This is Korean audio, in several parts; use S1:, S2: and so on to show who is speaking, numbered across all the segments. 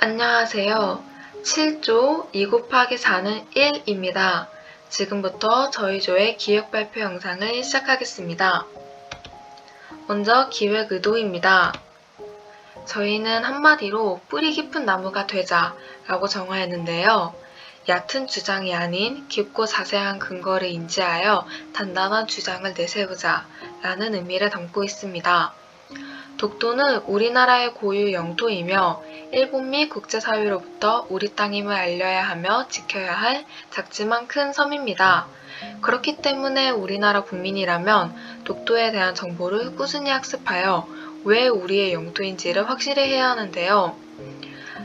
S1: 안녕하세요. 7조 2 곱하기 4는 1입니다. 지금부터 저희 조의 기획 발표 영상을 시작하겠습니다. 먼저 기획 의도입니다. 저희는 한마디로 뿌리 깊은 나무가 되자 라고 정하였는데요. 얕은 주장이 아닌 깊고 자세한 근거를 인지하여 단단한 주장을 내세우자 라는 의미를 담고 있습니다. 독도는 우리나라의 고유 영토이며 일본 및 국제사회로부터 우리 땅임을 알려야 하며 지켜야 할 작지만 큰 섬입니다. 그렇기 때문에 우리나라 국민이라면 독도에 대한 정보를 꾸준히 학습하여 왜 우리의 영토인지를 확실히 해야 하는데요.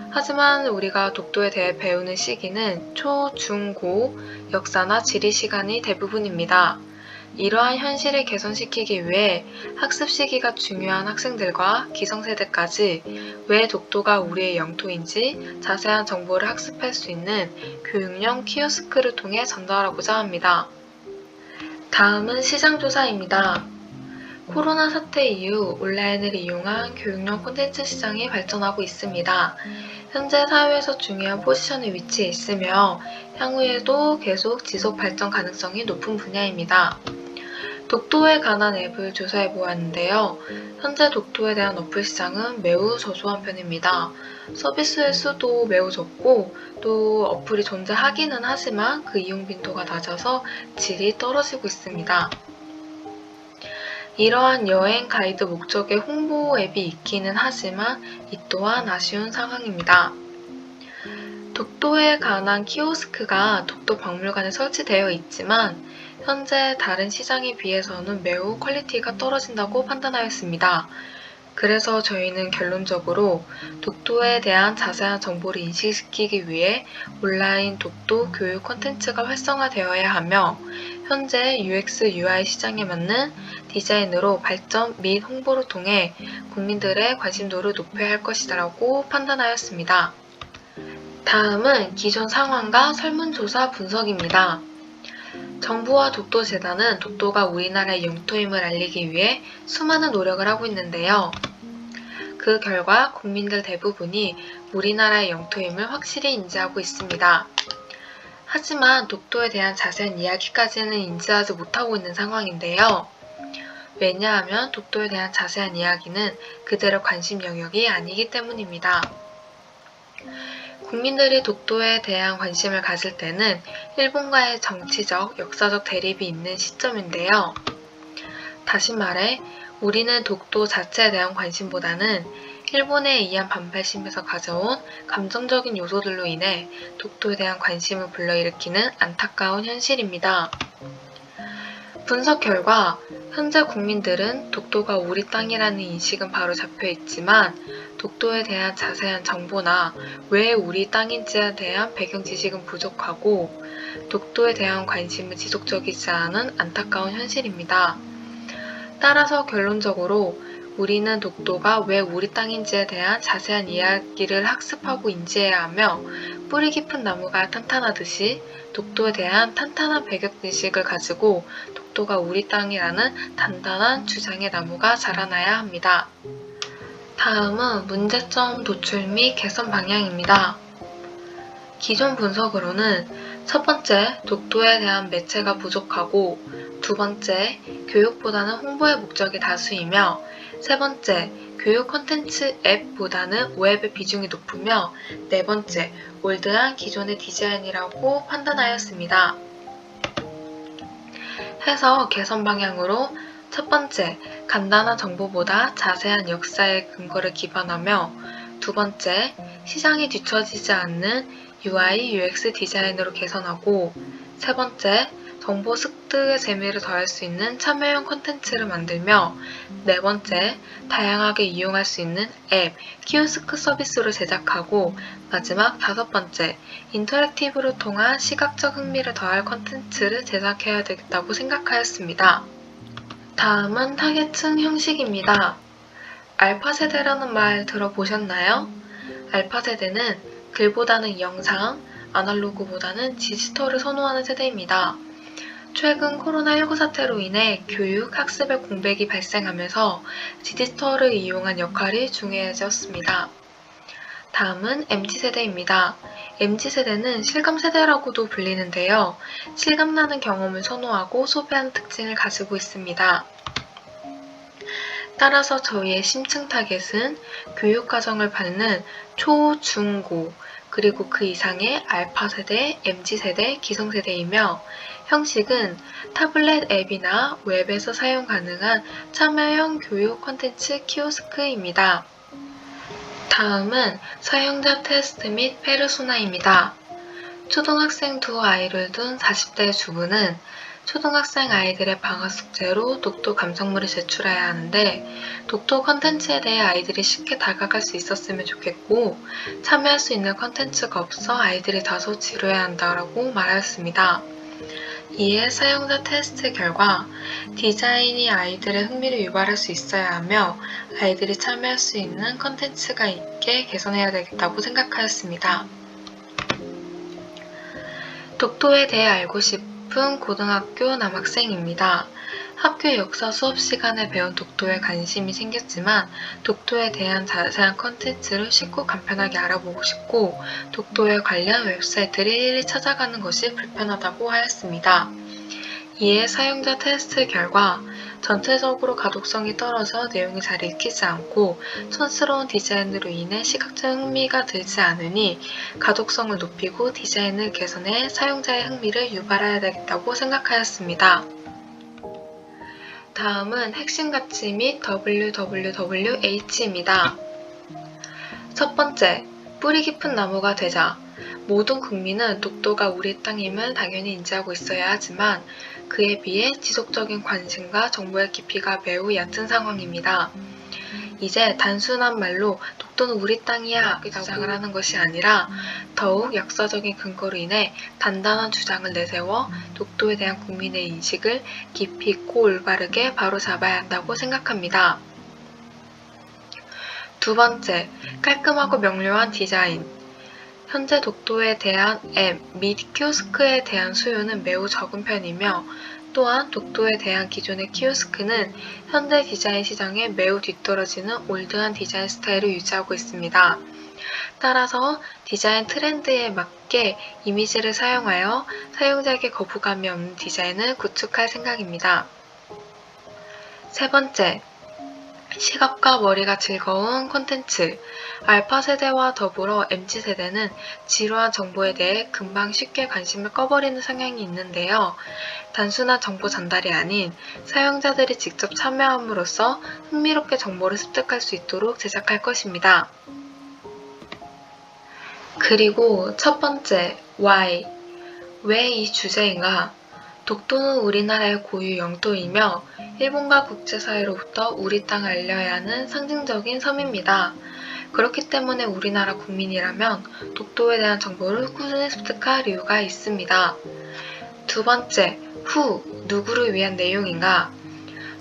S1: 하지만 우리가 독도에 대해 배우는 시기는 초, 중, 고, 역사나 지리 시간이 대부분입니다. 이러한 현실을 개선시키기 위해 학습 시기가 중요한 학생들과 기성세대까지 왜 독도가 우리의 영토인지 자세한 정보를 학습할 수 있는 교육용 키오스크를 통해 전달하고자 합니다. 다음은 시장조사입니다. 코로나 사태 이후 온라인을 이용한 교육용 콘텐츠 시장이 발전하고 있습니다. 현재 사회에서 중요한 포지션에 위치해 있으며 향후에도 계속 지속 발전 가능성이 높은 분야입니다. 독도에 관한 앱을 조사해 보았는데요. 현재 독도에 대한 어플 시장은 매우 저조한 편입니다. 서비스의 수도 매우 적고 또 어플이 존재하기는 하지만 그 이용 빈도가 낮아서 질이 떨어지고 있습니다. 이러한 여행 가이드 목적의 홍보 앱이 있기는 하지만 이 또한 아쉬운 상황입니다. 독도에 관한 키오스크가 독도 박물관에 설치되어 있지만 현재 다른 시장에 비해서는 매우 퀄리티가 떨어진다고 판단하였습니다. 그래서 저희는 결론적으로 독도에 대한 자세한 정보를 인식시키기 위해 온라인 독도 교육 콘텐츠가 활성화되어야 하며 현재 UX, UI 시장에 맞는 디자인으로 발전 및 홍보를 통해 국민들의 관심도를 높여야 할 것이라고 판단하였습니다. 다음은 기존 상황과 설문조사 분석입니다. 정부와 독도재단은 독도가 우리나라의 영토임을 알리기 위해 수많은 노력을 하고 있는데요. 그 결과 국민들 대부분이 우리나라의 영토임을 확실히 인지하고 있습니다. 하지만 독도에 대한 자세한 이야기까지는 인지하지 못하고 있는 상황인데요. 왜냐하면 독도에 대한 자세한 이야기는 그들의 관심 영역이 아니기 때문입니다. 국민들이 독도에 대한 관심을 가질 때는 일본과의 정치적, 역사적 대립이 있는 시점인데요. 다시 말해 우리는 독도 자체에 대한 관심보다는 일본에 의한 반발심에서 가져온 감정적인 요소들로 인해 독도에 대한 관심을 불러일으키는 안타까운 현실입니다. 분석 결과 현재 국민들은 독도가 우리 땅이라는 인식은 바로 잡혀 있지만 독도에 대한 자세한 정보나 왜 우리 땅인지에 대한 배경 지식은 부족하고 독도에 대한 관심은 지속적이지 않은 안타까운 현실입니다. 따라서 결론적으로 우리는 독도가 왜 우리 땅인지에 대한 자세한 이야기를 학습하고 인지해야 하며 뿌리 깊은 나무가 탄탄하듯이 독도에 대한 탄탄한 배경 지식을 가지고 독도가 우리 땅이라는 단단한 주장의 나무가 자라나야 합니다. 다음은 문제점 도출 및 개선 방향입니다. 기존 분석으로는 첫 번째, 독도에 대한 매체가 부족하고 두 번째, 교육보다는 홍보의 목적이 다수이며 세 번째, 교육 콘텐츠 앱보다는 웹의 비중이 높으며 네 번째, 올드한 기존의 디자인이라고 판단하였습니다. 해서 개선 방향으로 첫 번째, 간단한 정보보다 자세한 역사의 근거를 기반하며 두 번째, 시장이 뒤처지지 않는 UI, UX 디자인으로 개선하고 세 번째, 정보 습득의 재미를 더할 수 있는 참여형 콘텐츠를 만들며 네 번째, 다양하게 이용할 수 있는 앱, 키오스크 서비스를 제작하고 마지막 다섯 번째, 인터랙티브를 통한 시각적 흥미를 더할 콘텐츠를 제작해야 되겠다고 생각하였습니다. 다음은 타겟층 형식입니다. 알파 세대라는 말 들어보셨나요? 알파 세대는 글보다는 영상, 아날로그보다는 디지털을 선호하는 세대입니다. 최근 코로나19 사태로 인해 교육, 학습의 공백이 발생하면서 디지털을 이용한 역할이 중요해졌습니다. 다음은 MZ세대입니다. MZ세대는 실감세대라고도 불리는데요. 실감나는 경험을 선호하고 소비하는 특징을 가지고 있습니다. 따라서 저희의 심층 타겟은 교육과정을 받는 초, 중, 고, 그리고 그 이상의 알파세대, MZ세대, 기성세대이며 형식은 타블렛 앱이나 웹에서 사용 가능한 참여형 교육 콘텐츠 키오스크입니다. 다음은 사용자 테스트 및 페르소나입니다. 초등학생 두 아이를 둔 40대 주부는 초등학생 아이들의 방학 숙제로 독도 감상물을 제출해야 하는데 독도 컨텐츠에 대해 아이들이 쉽게 다가갈 수 있었으면 좋겠고 참여할 수 있는 컨텐츠가 없어 아이들이 다소 지루해야 한다고 말하였습니다. 이에 사용자 테스트 결과 디자인이 아이들의 흥미를 유발할 수 있어야 하며 아이들이 참여할 수 있는 컨텐츠가 있게 개선해야 되겠다고 생각하였습니다. 독도에 대해 알고 싶은 고등학교 남학생입니다. 학교 역사 수업 시간에 배운 독도에 관심이 생겼지만 독도에 대한 자세한 컨텐츠를 쉽고 간편하게 알아보고 싶고 독도에 관련 웹사이트를 일일이 찾아가는 것이 불편하다고 하였습니다. 이에 사용자 테스트 결과 전체적으로 가독성이 떨어져 내용이 잘 읽히지 않고 촌스러운 디자인으로 인해 시각적 흥미가 들지 않으니 가독성을 높이고 디자인을 개선해 사용자의 흥미를 유발해야 되겠다고 생각하였습니다. 다음은 핵심 가치 및 WWWH입니다. 첫 번째, 뿌리 깊은 나무가 되자. 모든 국민은 독도가 우리 땅임을 당연히 인지하고 있어야 하지만 그에 비해 지속적인 관심과 정보의 깊이가 매우 얕은 상황입니다. 이제 단순한 말로 독도는 우리 땅이야 주장을 하는 것이 아니라 더욱 역사적인 근거로 인해 단단한 주장을 내세워 독도에 대한 국민의 인식을 깊이 있고 올바르게 바로잡아야 한다고 생각합니다. 두 번째, 깔끔하고 명료한 디자인. 현재 독도에 대한 앱 및 키오스크에 대한 수요는 매우 적은 편이며 또한 독도에 대한 기존의 키오스크는 현대 디자인 시장에 매우 뒤떨어지는 올드한 디자인 스타일을 유지하고 있습니다. 따라서 디자인 트렌드에 맞게 이미지를 사용하여 사용자에게 거부감이 없는 디자인을 구축할 생각입니다. 세 번째, 시각과 머리가 즐거운 콘텐츠. 알파 세대와 더불어 MZ 세대는 지루한 정보에 대해 금방 쉽게 관심을 꺼버리는 성향이 있는데요. 단순한 정보 전달이 아닌 사용자들이 직접 참여함으로써 흥미롭게 정보를 습득할 수 있도록 제작할 것입니다. 그리고 첫 번째, why. 왜 이 주제인가? 독도는 우리나라의 고유 영토이며 일본과 국제사회로부터 우리 땅을 알려야 하는 상징적인 섬입니다. 그렇기 때문에 우리나라 국민이라면 독도에 대한 정보를 꾸준히 습득할 이유가 있습니다. 두 번째, who, 누구를 위한 내용인가?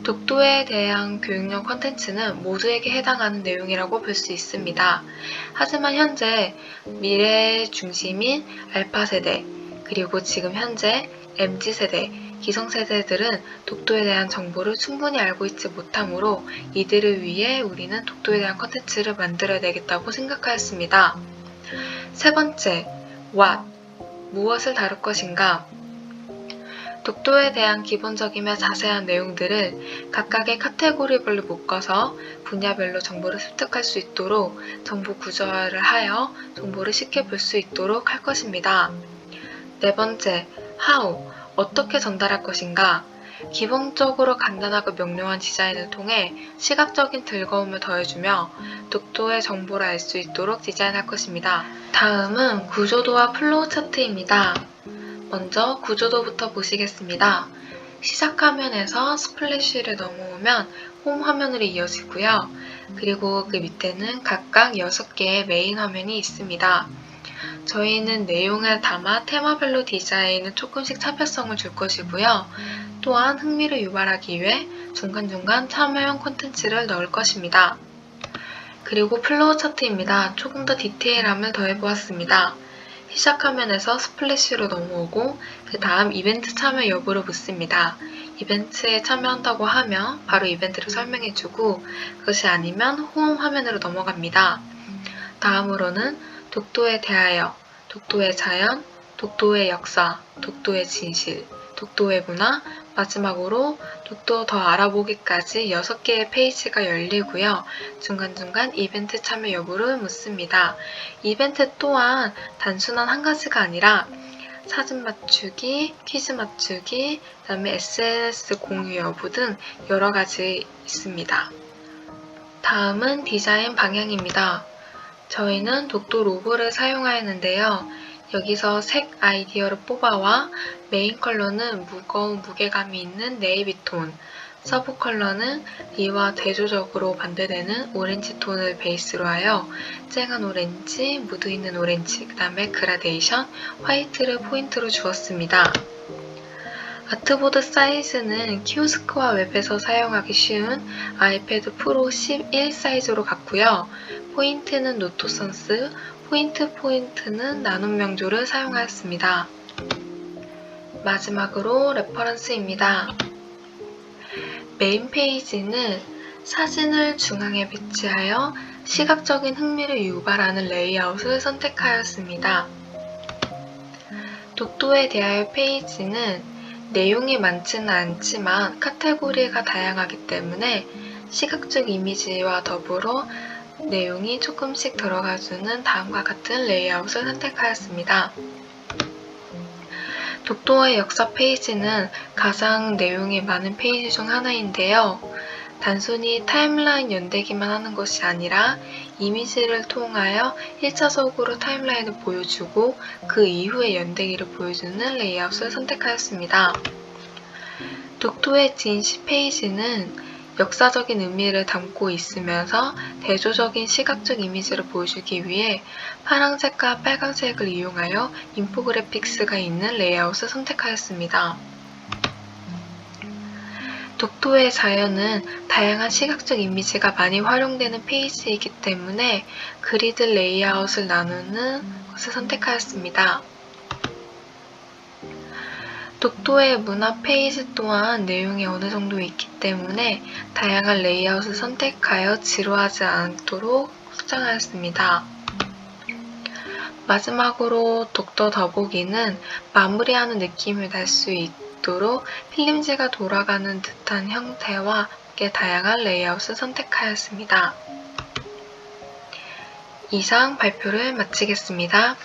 S1: 독도에 대한 교육용 콘텐츠는 모두에게 해당하는 내용이라고 볼 수 있습니다. 하지만 현재 미래 중심인 알파 세대, 그리고 지금 현재 MZ세대, 기성세대들은 독도에 대한 정보를 충분히 알고 있지 못하므로 이들을 위해 우리는 독도에 대한 콘텐츠를 만들어야 되겠다고 생각하였습니다. 세 번째, what, 무엇을 다룰 것인가? 독도에 대한 기본적이며 자세한 내용들을 각각의 카테고리별로 묶어서 분야별로 정보를 습득할 수 있도록 정보 구조화를 하여 정보를 쉽게 볼 수 있도록 할 것입니다. 네 번째, how, 어떻게 전달할 것인가? 기본적으로 간단하고 명료한 디자인을 통해 시각적인 즐거움을 더해주며 독도의 정보를 알 수 있도록 디자인할 것입니다. 다음은 구조도와 플로우 차트입니다. 먼저 구조도부터 보시겠습니다. 시작 화면에서 스플래시를 넘어오면 홈 화면으로 이어지고요. 그리고 그 밑에는 각각 6개의 메인 화면이 있습니다. 저희는 내용을 담아 테마별로 디자인을 조금씩 차별성을 줄 것이고요. 또한 흥미를 유발하기 위해 중간중간 참여형 콘텐츠를 넣을 것입니다. 그리고 플로우 차트입니다. 조금 더 디테일함을 더해보았습니다. 시작 화면에서 스플래시로 넘어오고 그 다음 이벤트 참여 여부를 묻습니다. 이벤트에 참여한다고 하면 바로 이벤트를 설명해주고 그것이 아니면 홈 화면으로 넘어갑니다. 다음으로는 독도에 대하여, 독도의 자연, 독도의 역사, 독도의 진실, 독도의 문화, 마지막으로 독도 더 알아보기까지 6개의 페이지가 열리고요. 중간중간 이벤트 참여 여부를 묻습니다. 이벤트 또한 단순한 한 가지가 아니라 사진 맞추기, 퀴즈 맞추기, 그다음에 SNS 공유 여부 등 여러 가지 있습니다. 다음은 디자인 방향입니다. 저희는 독도 로고를 사용하였는데요. 여기서 색 아이디어를 뽑아와 메인 컬러는 무거운 무게감이 있는 네이비톤, 서브 컬러는 이와 대조적으로 반대되는 오렌지 톤을 베이스로 하여 쨍한 오렌지, 무드 있는 오렌지, 그 다음에 그라데이션, 화이트를 포인트로 주었습니다. 아트보드 사이즈는 키오스크와 웹에서 사용하기 쉬운 아이패드 프로 11 사이즈로 갔고요. 포인트는 노토선스, 포인트는 나눔 명조를 사용하였습니다. 마지막으로 레퍼런스입니다. 메인 페이지는 사진을 중앙에 배치하여 시각적인 흥미를 유발하는 레이아웃을 선택하였습니다. 독도에 대하여 페이지는 내용이 많지는 않지만 카테고리가 다양하기 때문에 시각적 이미지와 더불어 내용이 조금씩 들어가주는 다음과 같은 레이아웃을 선택하였습니다. 독도의 역사 페이지는 가장 내용이 많은 페이지 중 하나인데요. 단순히 타임라인 연대기만 하는 것이 아니라 이미지를 통하여 1차적으로 타임라인을 보여주고 그 이후의 연대기를 보여주는 레이아웃을 선택하였습니다. 독도의 진실 페이지는 역사적인 의미를 담고 있으면서 대조적인 시각적 이미지를 보여주기 위해 파란색과 빨간색을 이용하여 인포그래픽스가 있는 레이아웃을 선택하였습니다. 독도의 자연은 다양한 시각적 이미지가 많이 활용되는 페이지이기 때문에 그리드 레이아웃을 나누는 것을 선택하였습니다. 독도의 문화 페이지 또한 내용이 어느 정도 있기 때문에 다양한 레이아웃을 선택하여 지루하지 않도록 수정하였습니다. 마지막으로 독도 더보기는 마무리하는 느낌을 날 수 있도록 필름지가 돌아가는 듯한 형태와 함께 다양한 레이아웃을 선택하였습니다. 이상 발표를 마치겠습니다.